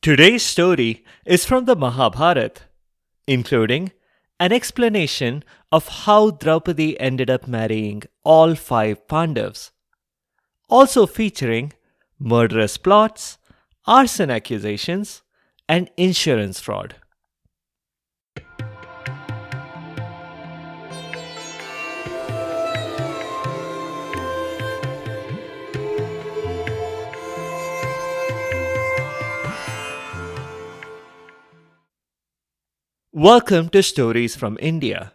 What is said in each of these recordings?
Today's story is from the Mahabharata, including an explanation of how Draupadi ended up marrying all five Pandavas, also featuring murderous plots, arson accusations, and insurance fraud. Welcome to Stories from India.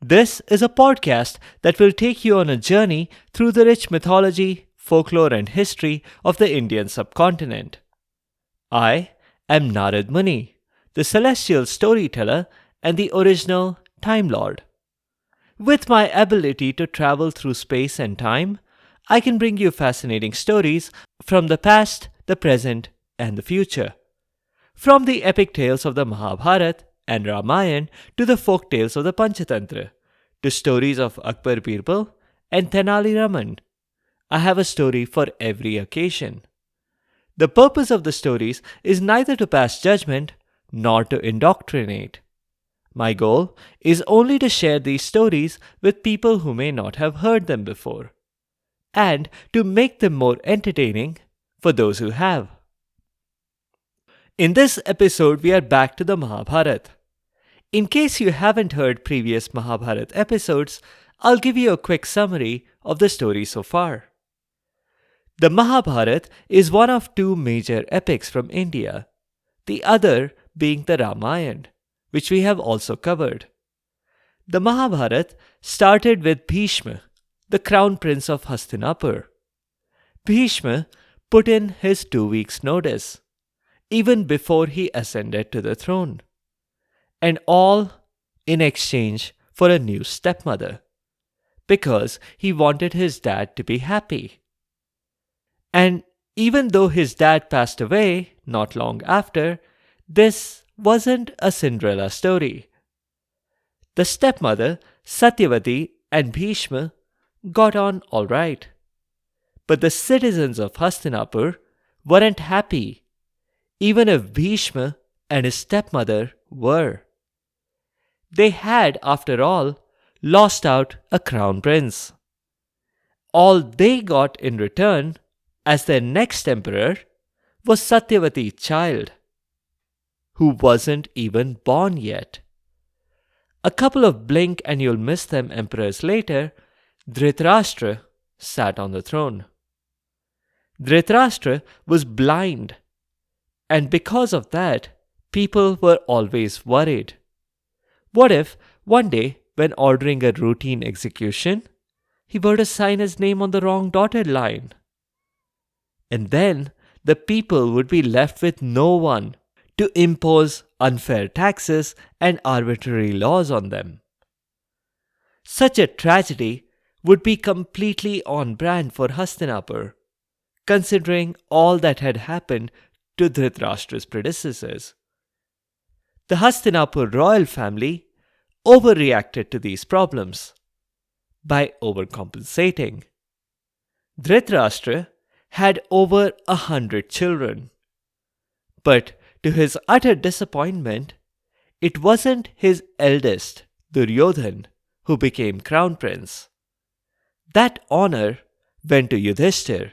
This is a podcast that will take you on a journey through the rich mythology, folklore, and history of the Indian subcontinent. I am Narad Muni, the celestial storyteller and the original Time Lord. With my ability to travel through space and time, I can bring you fascinating stories from the past, the present, and the future. From the epic tales of the Mahabharata and Ramayana to the folk tales of the Panchatantra, to stories of Akbar Birbal and Tenali Raman, I have a story for every occasion. The purpose of the stories is neither to pass judgment nor to indoctrinate. My goal is only to share these stories with people who may not have heard them before, and to make them more entertaining for those who have. In this episode, we are back to the Mahabharata. In case you haven't heard previous Mahabharata episodes, I'll give you a quick summary of the story so far. The Mahabharata is one of two major epics from India, the other being the Ramayana, which we have also covered. The Mahabharata started with Bhishma, the crown prince of Hastinapur. Bhishma put in his 2 weeks' notice, even before he ascended to the throne, and all in exchange for a new stepmother, because he wanted his dad to be happy. And even though his dad passed away not long after, this wasn't a Cinderella story. The stepmother, Satyavati, and Bhishma got on all right. But the citizens of Hastinapur weren't happy, even if Bhishma and his stepmother were. They had, after all, lost out a crown prince. All they got in return as their next emperor was Satyavati's child, who wasn't even born yet. A couple of blink and you'll miss them emperors later, Dhritarashtra sat on the throne. Dhritarashtra was blind, and because of that, people were always worried. What if one day, when ordering a routine execution, he were to sign his name on the wrong dotted line? And then the people would be left with no one to impose unfair taxes and arbitrary laws on them. Such a tragedy would be completely on brand for Hastinapur, considering all that had happened to Dhritarashtra's predecessors. The Hastinapur royal family overreacted to these problems by overcompensating. Dhritarashtra had over 100 children, but to his utter disappointment, it wasn't his eldest, Duryodhan, who became crown prince. That honor went to Yudhishthir,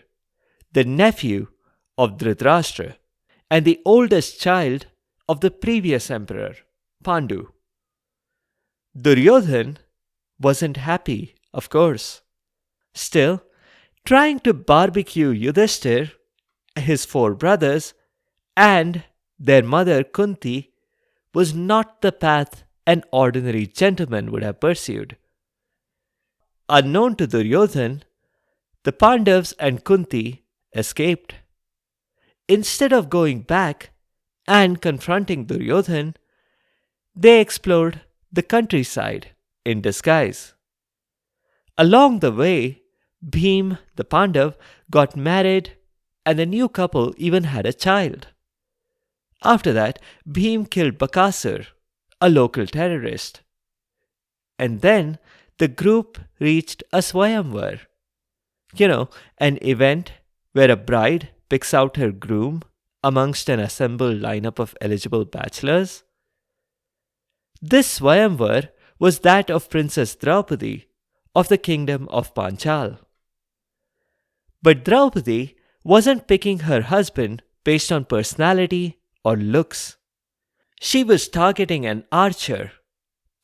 the nephew of Dhritarashtra and the oldest child of the previous emperor, Pandu. Duryodhan wasn't happy, of course. Still, trying to barbecue Yudhishthir, his 4 brothers, and their mother Kunti was not the path an ordinary gentleman would have pursued. Unknown to Duryodhan, the Pandavas and Kunti escaped. Instead of going back and confronting Duryodhan, they explored the countryside in disguise. Along the way, Bhim, the Pandav, got married, and the new couple even had a child. After that, Bhim killed Bakasur, a local terrorist. And then the group reached a Swayamvar. An event where a bride picks out her groom amongst an assembled lineup of eligible bachelors? This Swayamvar was that of Princess Draupadi of the kingdom of Panchal. But Draupadi wasn't picking her husband based on personality or looks. She was targeting an archer,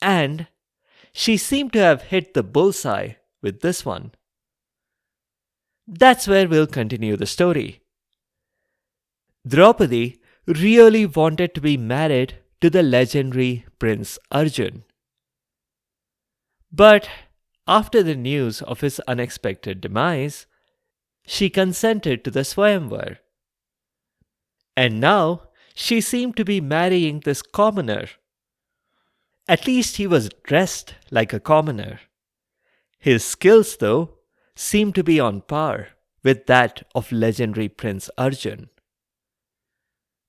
and she seemed to have hit the bullseye with this one. That's where we'll continue the story. Draupadi really wanted to be married to the legendary Prince Arjun. But after the news of his unexpected demise, she consented to the Swayamvar. And now she seemed to be marrying this commoner. At least he was dressed like a commoner. His skills, though, seemed to be on par with that of legendary Prince Arjun.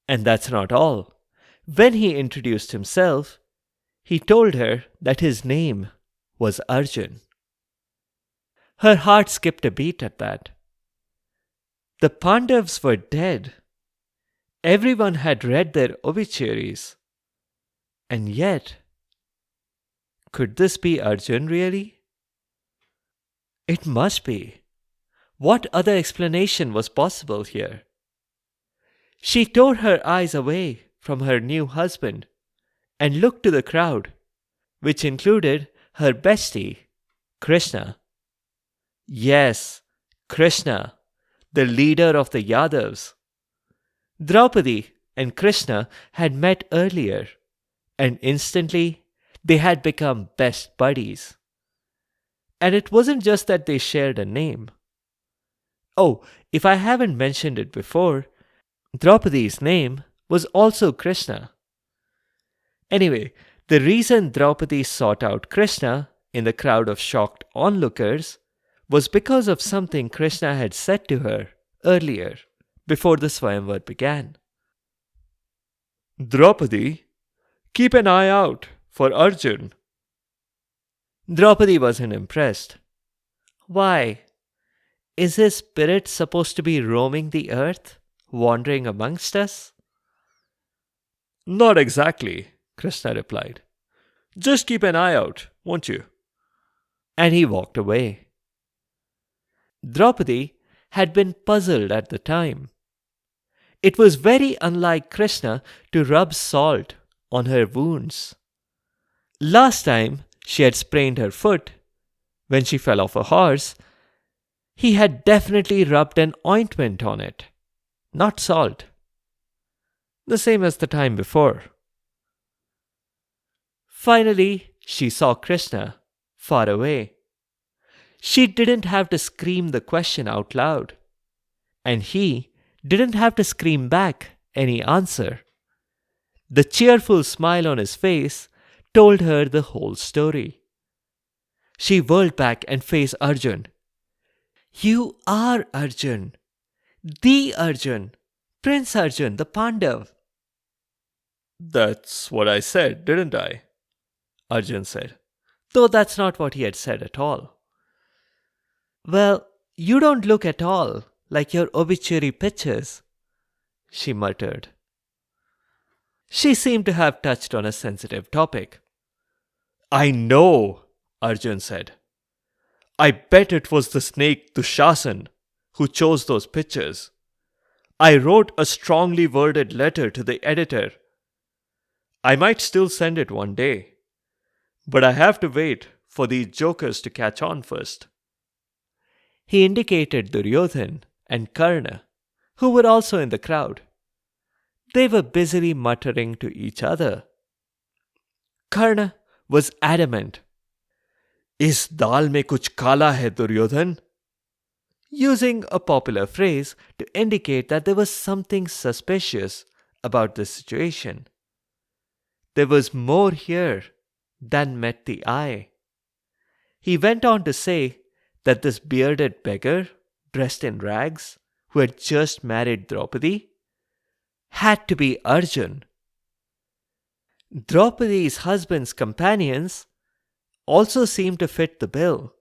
And that's not all. When he introduced himself, he told her that his name was Arjun. Her heart skipped a beat at that. The Pandavas were dead. Everyone had read their obituaries. And yet, could this be Arjun really? It must be. What other explanation was possible here? She tore her eyes away from her new husband and looked to the crowd, which included her bestie, Krishna. Yes, Krishna, the leader of the Yadavas. Draupadi and Krishna had met earlier, and instantly they had become best buddies. And it wasn't just that they shared a name. Oh, if I haven't mentioned it before, Draupadi's name was also Krishna. Anyway, the reason Draupadi sought out Krishna in the crowd of shocked onlookers was because of something Krishna had said to her earlier, before the Swayamvar began. Draupadi, keep an eye out for Arjun. Draupadi wasn't impressed. Why? Is his spirit supposed to be roaming the earth, wandering amongst us? Not exactly, Krishna replied. Just keep an eye out, won't you? And he walked away. Draupadi had been puzzled at the time. It was very unlike Krishna to rub salt on her wounds. Last time she had sprained her foot, when she fell off a horse, he had definitely rubbed an ointment on it, not salt. The same as the time before. Finally, she saw Krishna far away. She didn't have to scream the question out loud, and he didn't have to scream back any answer. The cheerful smile on his face told her the whole story. She whirled back and faced Arjun. You are Arjun, the Arjun, Prince Arjun, the Pandav. That's what I said, didn't I? Arjun said, though that's not what he had said at all. Well, you don't look at all like your obituary pictures, she muttered. She seemed to have touched on a sensitive topic. I know, Arjun said. I bet it was the snake Dushasan who chose those pictures. I wrote a strongly worded letter to the editor. I might still send it one day, but I have to wait for these jokers to catch on first. He indicated Duryodhan and Karna, who were also in the crowd. They were busily muttering to each other. Karna was adamant. Is dal mein kuch kala hai, Duryodhan? Using a popular phrase to indicate that there was something suspicious about the situation. There was more here than met the eye. He went on to say that this bearded beggar, dressed in rags, who had just married Draupadi, had to be Arjun. Draupadi's husband's companions also seemed to fit the bill.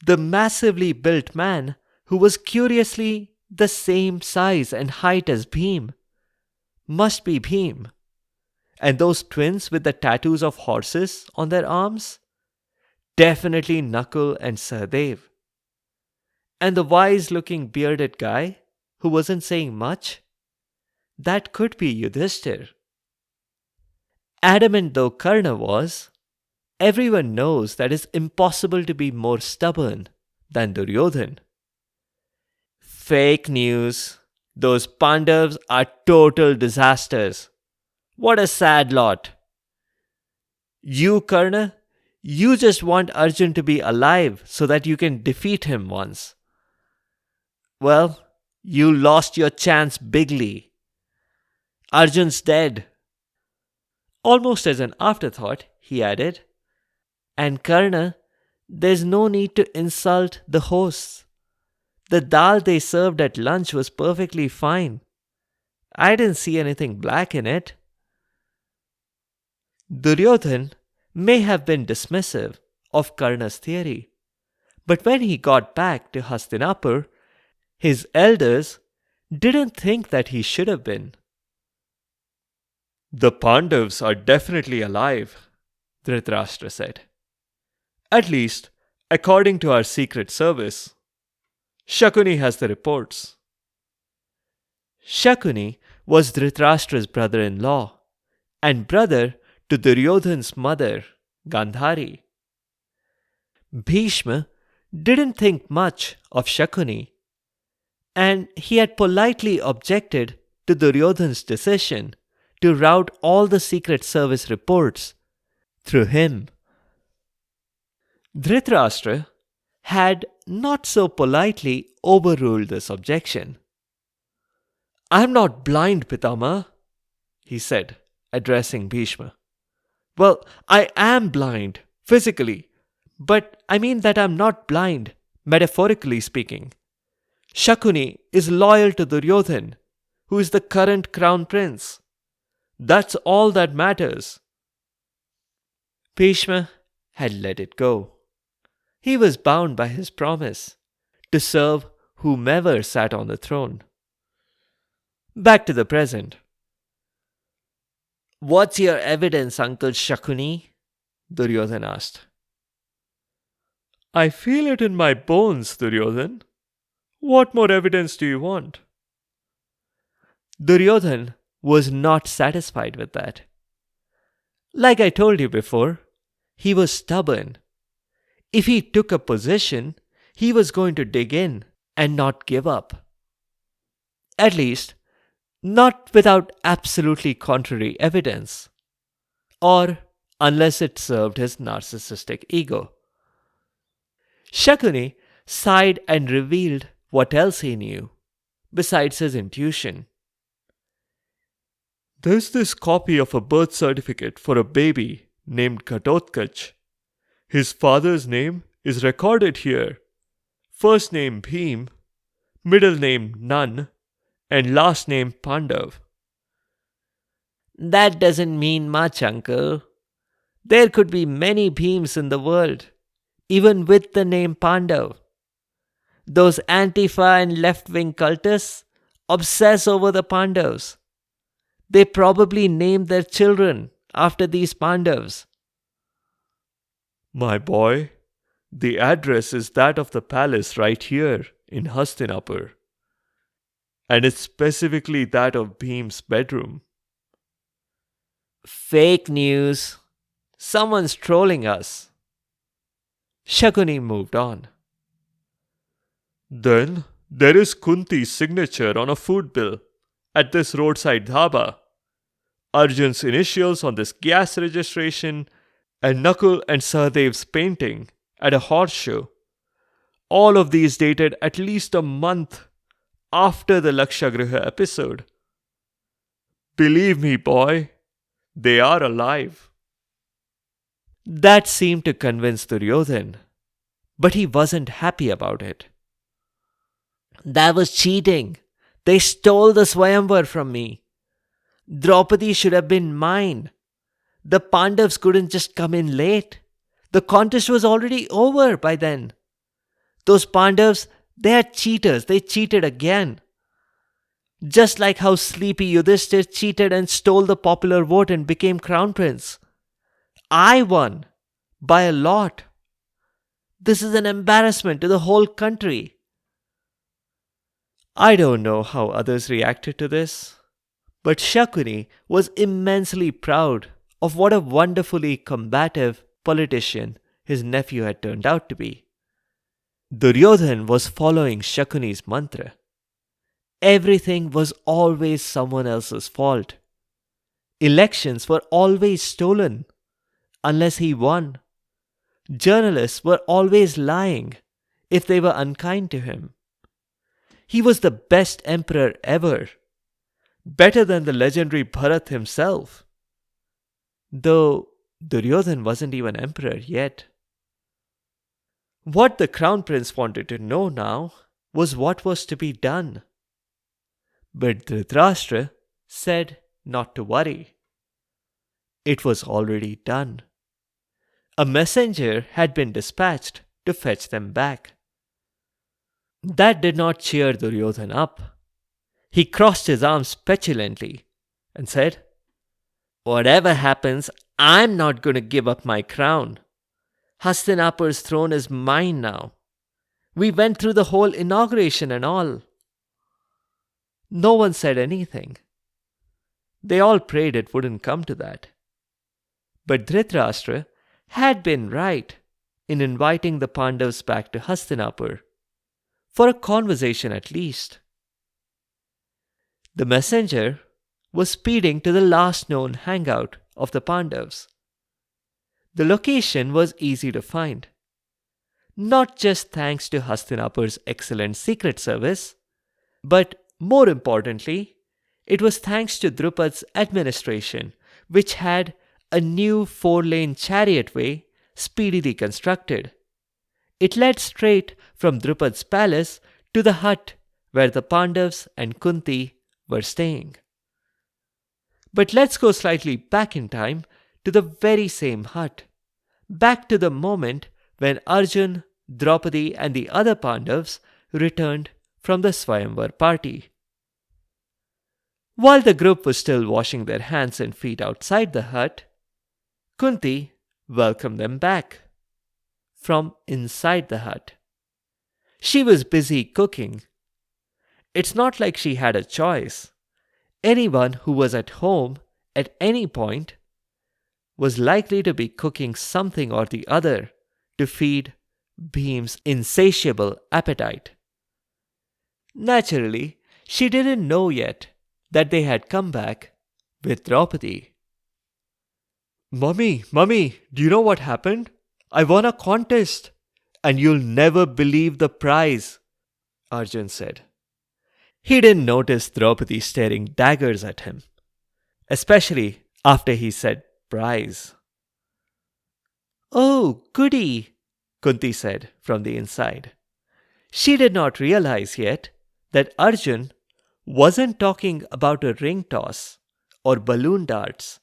The massively built man who was curiously the same size and height as Bhim must be Bhim. And those twins with the tattoos of horses on their arms? Definitely Nakul and Sahadev. And the wise-looking bearded guy who wasn't saying much? That could be Yudhishthir. Adamant though Karna was, everyone knows that it's impossible to be more stubborn than Duryodhan. Fake news. Those Pandavas are total disasters. What a sad lot. You, Karna, you just want Arjun to be alive so that you can defeat him once. Well, you lost your chance bigly. Arjun's dead. Almost as an afterthought, he added, and Karna, there's no need to insult the hosts. The dal they served at lunch was perfectly fine. I didn't see anything black in it. Duryodhan may have been dismissive of Karna's theory, but when he got back to Hastinapur, his elders didn't think that he should have been. The Pandavas are definitely alive, Dhritarashtra said. At least, according to our secret service. Shakuni has the reports. Shakuni was Dhritarashtra's brother-in-law and brother to Duryodhan's mother, Gandhari. Bhishma didn't think much of Shakuni, and he had politely objected to Duryodhan's decision to route all the secret service reports through him. Dhritarashtra had not so politely overruled this objection. "I'm not blind, Pitama," he said, addressing Bhishma. "Well, I am blind, physically, but I mean that I'm not blind, metaphorically speaking. Shakuni is loyal to Duryodhan, who is the current crown prince. That's all that matters." Bhishma had let it go. He was bound by his promise to serve whomever sat on the throne. Back to the present. "What's your evidence, Uncle Shakuni?" Duryodhan asked. "I feel it in my bones, Duryodhan. What more evidence do you want?" Duryodhan was not satisfied with that. Like I told you before, he was stubborn. If he took a position, he was going to dig in and not give up. At least, not without absolutely contrary evidence. Or unless it served his narcissistic ego. Shakuni sighed and revealed what else he knew, besides his intuition. "There's this copy of a birth certificate for a baby named Ghatotkach. His father's name is recorded here. First name Bhim, middle name Nan, and last name Pandav." "That doesn't mean much, uncle. There could be many Bhims in the world, even with the name Pandav. Those Antifa and left-wing cultists obsess over the Pandavas. They probably named their children after these Pandavas." "My boy, the address is that of the palace right here in Hastinapur. And it's specifically that of Bhim's bedroom." "Fake news. Someone's trolling us." Shakuni moved on. "Then there is Kunti's signature on a food bill at this roadside dhaba, Arjun's initials on this gas registration, and Nakul and Sahadev's painting at a horse show. All of these dated at least a month after the Lakshagriha episode. Believe me, boy, they are alive." That seemed to convince Duryodhan, but he wasn't happy about it. "That was cheating. They stole the Swayamvar from me. Draupadi should have been mine. The Pandavas couldn't just come in late. The contest was already over by then. Those Pandavas, they are cheaters. They cheated again. Just like how sleepy Yudhishthir cheated and stole the popular vote and became crown prince. I won by a lot. This is an embarrassment to the whole country. I don't know how others reacted to this, but Shakuni was immensely proud of what a wonderfully combative politician his nephew had turned out to be. Duryodhan was following Shakuni's mantra. Everything was always someone else's fault. Elections were always stolen unless he won. Journalists were always lying if they were unkind to him. He was the best emperor ever, better than the legendary Bharat himself. Though Duryodhan wasn't even emperor yet. What the crown prince wanted to know now was what was to be done. But Dhritarashtra said not to worry. It was already done. A messenger had been dispatched to fetch them back. That did not cheer Duryodhan up. He crossed his arms petulantly and said, "Whatever happens, I'm not going to give up my crown. Hastinapur's throne is mine now. We went through the whole inauguration and all." No one said anything. They all prayed it wouldn't come to that. But Dhritarashtra had been right in inviting the Pandavas back to Hastinapur, for a conversation at least. The messenger was speeding to the last known hangout of the Pandavas. The location was easy to find, not just thanks to Hastinapur's excellent secret service, but more importantly, it was thanks to Drupad's administration, which had a new 4-lane chariot way speedily constructed. It led straight from Drupad's palace to the hut where the Pandavas and Kunti were staying. But let's go slightly back in time to the very same hut, back to the moment when Arjun, Draupadi and the other Pandavas returned from the Swayamvar party. While the group was still washing their hands and feet outside the hut, Kunti welcomed them back from inside the hut. She was busy cooking. It's not like she had a choice. Anyone who was at home at any point was likely to be cooking something or the other to feed Bhim's insatiable appetite. Naturally, she didn't know yet that they had come back with Draupadi. Mummy, do you know what happened? I won a contest, and you'll never believe the prize, Arjun said. He didn't notice Draupadi staring daggers at him, especially after he said prize. Oh, goody, Kunti said from the inside. She did not realize yet that Arjun wasn't talking about a ring toss or balloon darts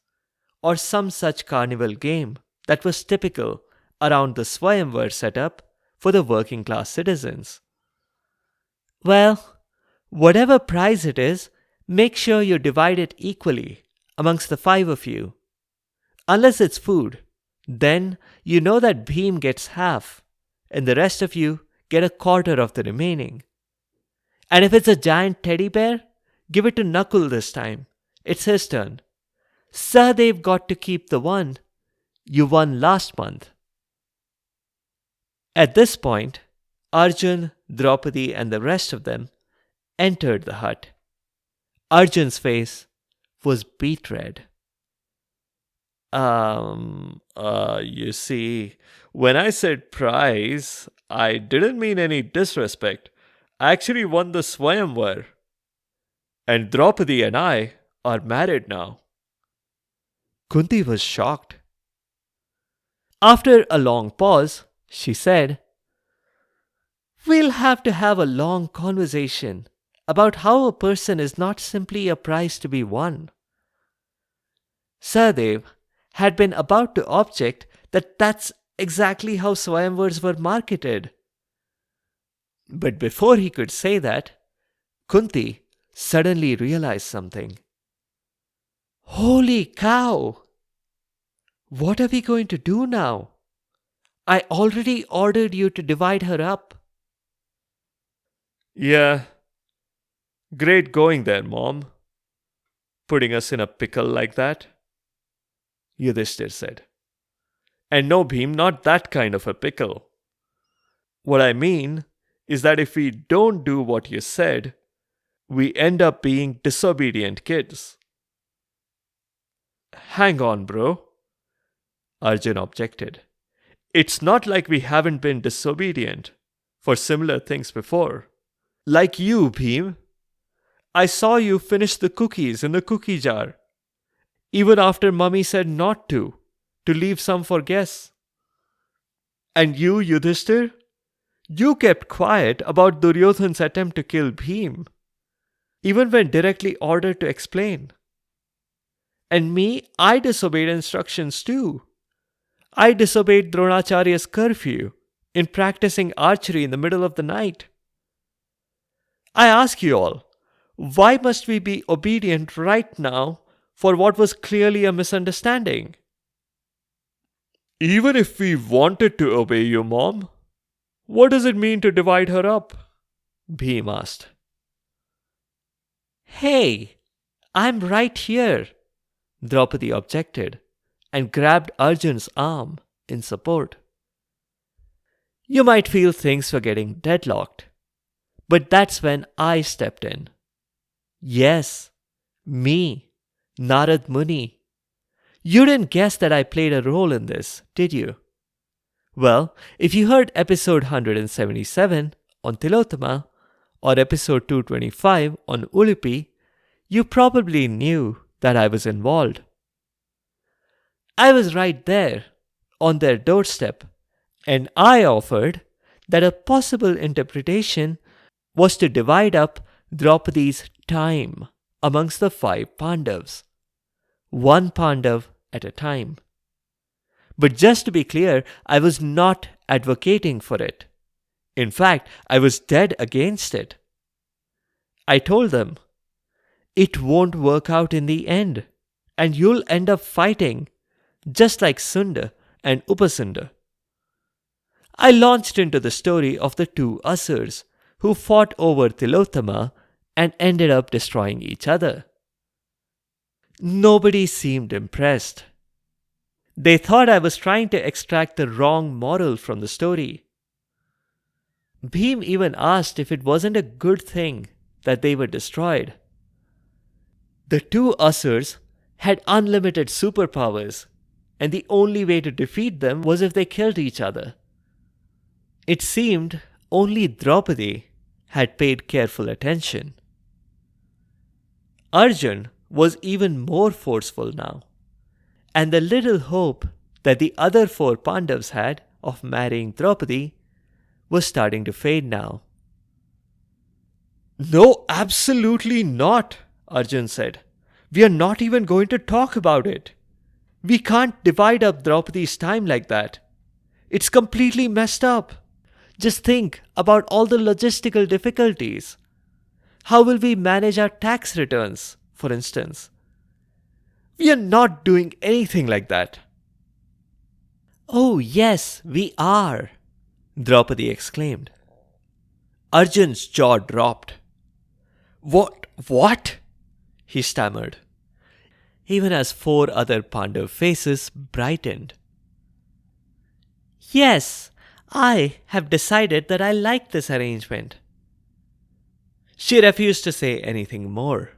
or some such carnival game that was typical around the Swayamvar setup for the working class citizens. Well, whatever prize it is, make sure you divide it equally amongst the 5 of you. Unless it's food, then you know that Bhim gets half and the rest of you get a quarter of the remaining. And if it's a giant teddy bear, give it to Nakul this time. It's his turn. Sahadev got to keep the one you won last month. At this point, Arjun, Draupadi and the rest of them entered the hut. Arjun's face was beet red. You see, when I said prize, I didn't mean any disrespect. I actually won the Swayamvar. And Draupadi and I are married now. Kunti was shocked. After a long pause, she said, We'll have to have a long conversation about how a person is not simply a prize to be won. Sahadev had been about to object that that's exactly how Swayamvars were marketed. But before he could say that, Kunti suddenly realized something. Holy cow! What are we going to do now? I already ordered you to divide her up. Yeah, great going there, Mom. Putting us in a pickle like that, Yudhishthir said. And no, Bhim, not that kind of a pickle. What I mean is that if we don't do what you said, we end up being disobedient kids. Hang on, bro, Arjun objected. It's not like we haven't been disobedient for similar things before. Like you, Bhim. I saw you finish the cookies in the cookie jar, even after Mummy said not to leave some for guests. And you, Yudhishthir? You kept quiet about Duryodhan's attempt to kill Bhim, even when directly ordered to explain. And me, I disobeyed instructions too. I disobeyed Dronacharya's curfew in practicing archery in the middle of the night. I ask you all, why must we be obedient right now for what was clearly a misunderstanding? Even if we wanted to obey you, Mom, what does it mean to divide her up? Bhim asked. Hey, I'm right here, Draupadi objected and grabbed Arjun's arm in support. You might feel things were getting deadlocked, but that's when I stepped in. Yes, me, Narad Muni. You didn't guess that I played a role in this, did you? Well, if you heard episode 177 on Tilottama or episode 225 on Udupi, you probably knew that I was involved. I was right there, on their doorstep, and I offered that a possible interpretation was to divide up Draupadi's time amongst the 5 Pandavas, one Pandav at a time. But just to be clear, I was not advocating for it. In fact, I was dead against it. I told them, it won't work out in the end, and you'll end up fighting, just like Sunda and Upasunda. I launched into the story of the 2 Asurs who fought over Tilottama and ended up destroying each other. Nobody seemed impressed. They thought I was trying to extract the wrong moral from the story. Bhim even asked if it wasn't a good thing that they were destroyed. The 2 Asurs had unlimited superpowers, and the only way to defeat them was if they killed each other. It seemed only Draupadi had paid careful attention. Arjun was even more forceful now, and the little hope that the other 4 Pandavas had of marrying Draupadi was starting to fade now. No, absolutely not, Arjun said. We are not even going to talk about it. We can't divide up Draupadi's time like that. It's completely messed up. Just think about all the logistical difficulties. How will we manage our tax returns, for instance? We are not doing anything like that. Oh, yes, we are, Draupadi exclaimed. Arjun's jaw dropped. What? He stammered, even as 4 other Pandav faces brightened. Yes, I have decided that I like this arrangement. She refused to say anything more.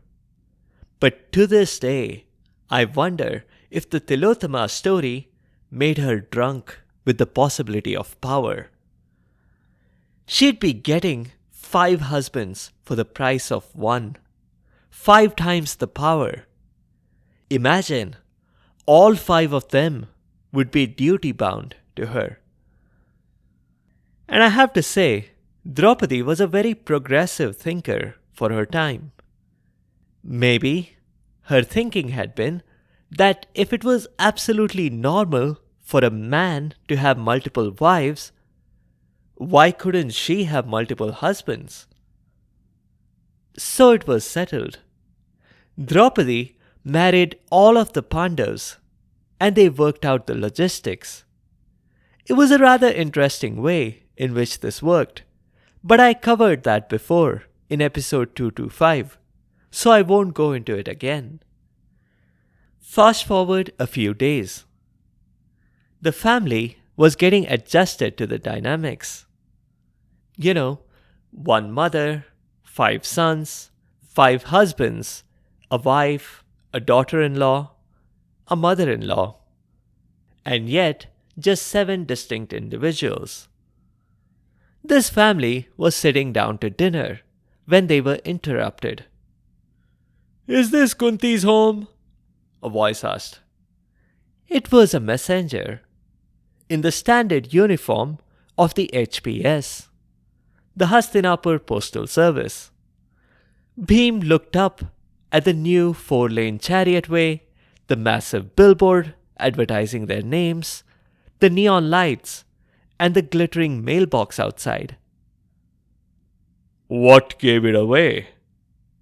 But to this day, I wonder if the Tilottama story made her drunk with the possibility of power. She'd be getting 5 husbands for the price of 1, 5 times the power. Imagine, all 5 of them would be duty-bound to her. And I have to say, Draupadi was a very progressive thinker for her time. Maybe her thinking had been that if it was absolutely normal for a man to have multiple wives, why couldn't she have multiple husbands? So it was settled. Draupadi married all of the Pandavas, and they worked out the logistics. It was a rather interesting way in which this worked, but I covered that before in episode 225, so I won't go into it again. Fast forward a few days. The family was getting adjusted to the dynamics. You know, one mother, 5 sons, 5 husbands, a wife, a daughter in law, a mother in law, and yet just 7 distinct individuals. This family was sitting down to dinner when they were interrupted. "Is this Kunti's home?" a voice asked. It was a messenger in the standard uniform of the HPS, the Hastinapur Postal Service. Bhim looked up at the new 4-lane chariotway, the massive billboard advertising their names, the neon lights, and the glittering mailbox outside. "What gave it away?"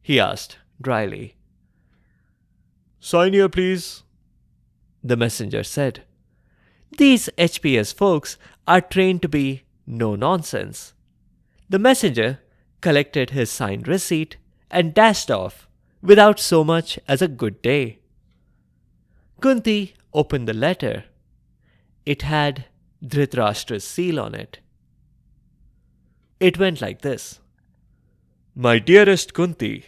he asked dryly. "Sign here, please," the messenger said. These HPS folks are trained to be no nonsense. The messenger collected his signed receipt and dashed off without so much as a good day. Kunti opened the letter. It had Dhritarashtra's seal on it. It went like this. "My dearest Kunti,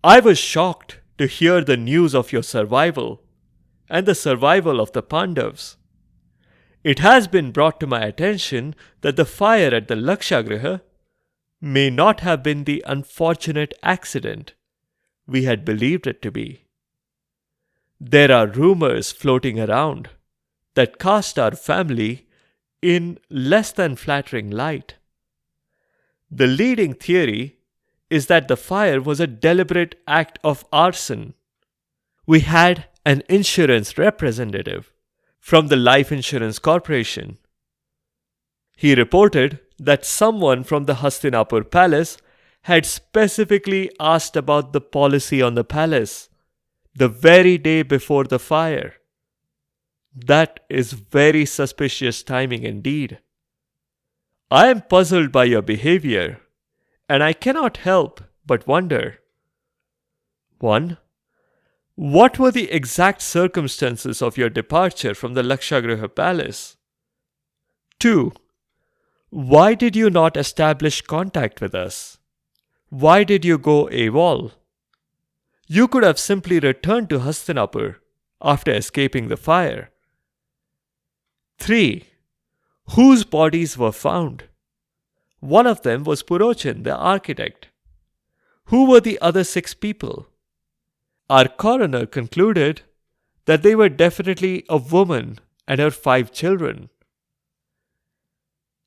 I was shocked to hear the news of your survival and the survival of the Pandavas. It has been brought to my attention that the fire at the Lakshagriha may not have been the unfortunate accident we had believed it to be. There are rumors floating around that cast our family in less than flattering light. The leading theory is that the fire was a deliberate act of arson. We had an insurance representative from the Life Insurance Corporation. He reported that someone from the Hastinapur palace had specifically asked about the policy on the palace the very day before the fire. That is very suspicious timing indeed. I am puzzled by your behavior, and I cannot help but wonder. 1. What were the exact circumstances of your departure from the Lakshagriha palace? 2. Why did you not establish contact with us? Why did you go AWOL? You could have simply returned to Hastinapur after escaping the fire. 3. Whose bodies were found? One of them was Purochin, the architect. Who were the other 6 people? Our coroner concluded that they were definitely a woman and her 5 children.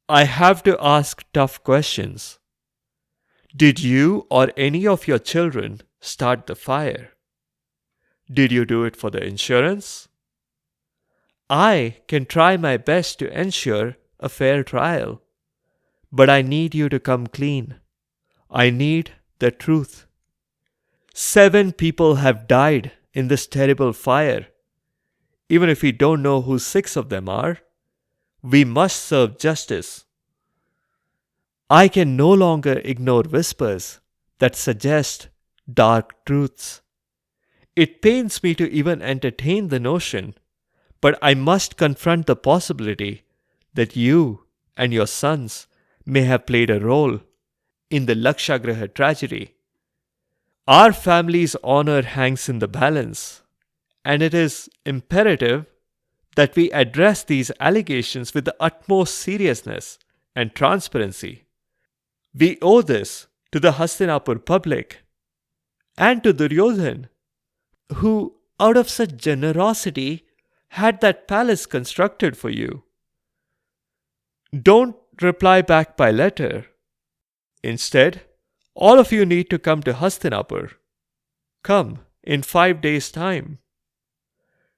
I have to ask tough questions. Did you or any of your children start the fire? Did you do it for the insurance? I can try my best to ensure a fair trial, but I need you to come clean. I need the truth. 7 people have died in this terrible fire. Even if we don't know who 6 of them are, we must serve justice. I can no longer ignore whispers that suggest dark truths. It pains me to even entertain the notion, but I must confront the possibility that you and your sons may have played a role in the Lakshagriha tragedy. Our family's honor hangs in the balance, and it is imperative that we address these allegations with the utmost seriousness and transparency. We owe this to the Hastinapur public and to Duryodhan, who, out of such generosity, had that palace constructed for you. Don't reply back by letter. Instead, all of you need to come to Hastinapur. Come in 5 days' time.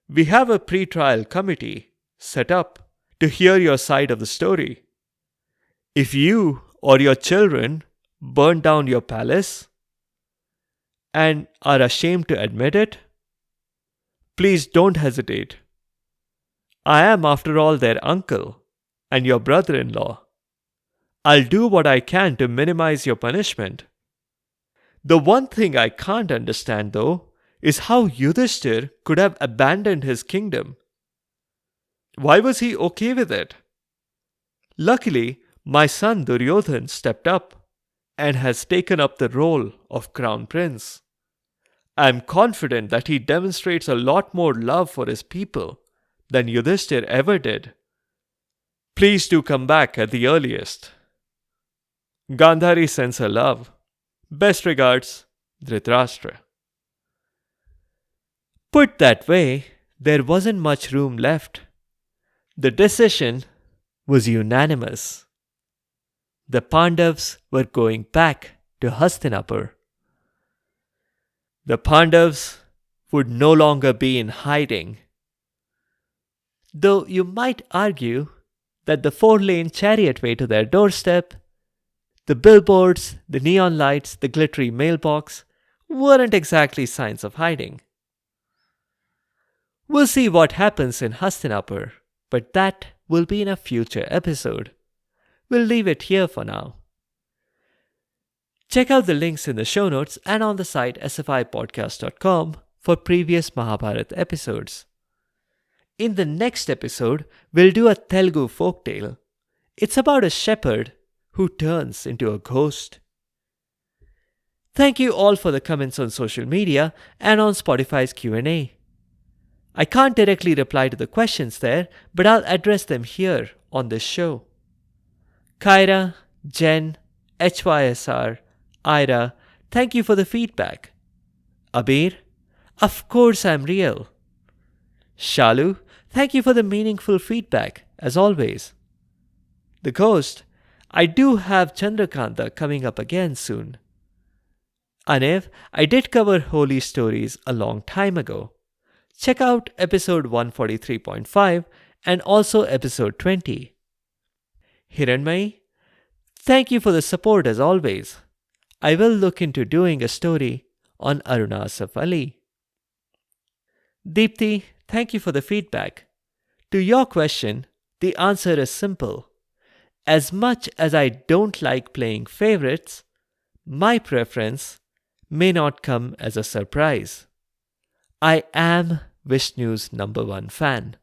We have a pre-trial committee set up to hear your side of the story. If you or your children burn down your palace, and are ashamed to admit it, please don't hesitate. I am, after all, their uncle and your brother-in-law. I'll do what I can to minimize your punishment. The one thing I can't understand, though, is how Yudhishthir could have abandoned his kingdom. Why was he okay with it? Luckily, my son Duryodhan stepped up and has taken up the role of crown prince. I'm confident that he demonstrates a lot more love for his people than Yudhishthir ever did. Please do come back at the earliest. Gandhari sends her love. Best regards, Dhritarashtra. Put that way, there wasn't much room left. The decision was unanimous. The Pandavas were going back to Hastinapur. The Pandavas would no longer be in hiding. Though you might argue that the 4-lane chariot way to their doorstep, the billboards, the neon lights, the glittery mailbox weren't exactly signs of hiding. We'll see what happens in Hastinapur, but that will be in a future episode. We'll leave it here for now. Check out the links in the show notes and on the site sfipodcast.com for previous Mahabharata episodes. In the next episode, we'll do a Telugu folktale. It's about a shepherd who turns into a ghost. Thank you all for the comments on social media and on Spotify's Q&A. I can't directly reply to the questions there, but I'll address them here on this show. Kyra, Jen, HYSR, Ira, thank you for the feedback. Abir, of course I'm real. Shalu, thank you for the meaningful feedback, as always. The Ghost, I do have Chandrakanta coming up again soon. Anev, I did cover holy stories a long time ago. Check out episode 143.5 and also episode 20. Hiranmai, thank you for the support as always. I will look into doing a story on Aruna Asaf Ali. Deepthi, thank you for the feedback. To your question, the answer is simple. As much as I don't like playing favorites, my preference may not come as a surprise. I am Vishnu's #1 fan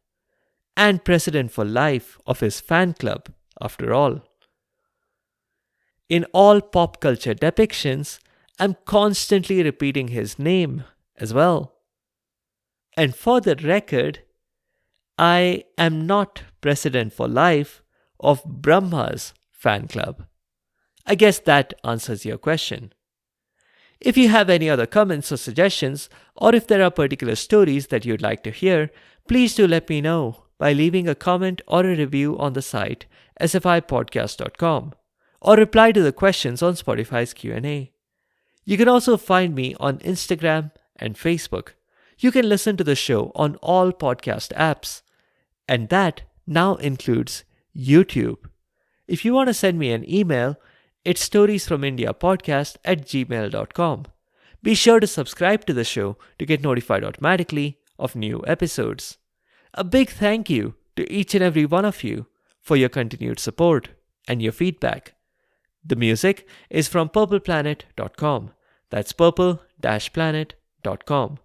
and president for life of his fan club, after all. In all pop culture depictions, I'm constantly repeating his name as well. And for the record, I am not president for life of Brahma's fan club. I guess that answers your question. If you have any other comments or suggestions, or if there are particular stories that you'd like to hear, please do let me know by leaving a comment or a review on the site sfipodcast.com, or reply to the questions on Spotify's Q&A. You can also find me on Instagram and Facebook. You can listen to the show on all podcast apps, and that now includes YouTube. If you want to send me an email, it's storiesfromindiapodcast@gmail.com. Be sure to subscribe to the show to get notified automatically of new episodes. A big thank you to each and every one of you for your continued support and your feedback. The music is from purpleplanet.com. That's purple-planet.com.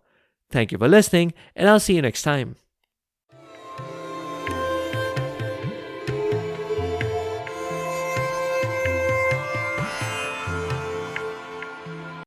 Thank you for listening, and I'll see you next time.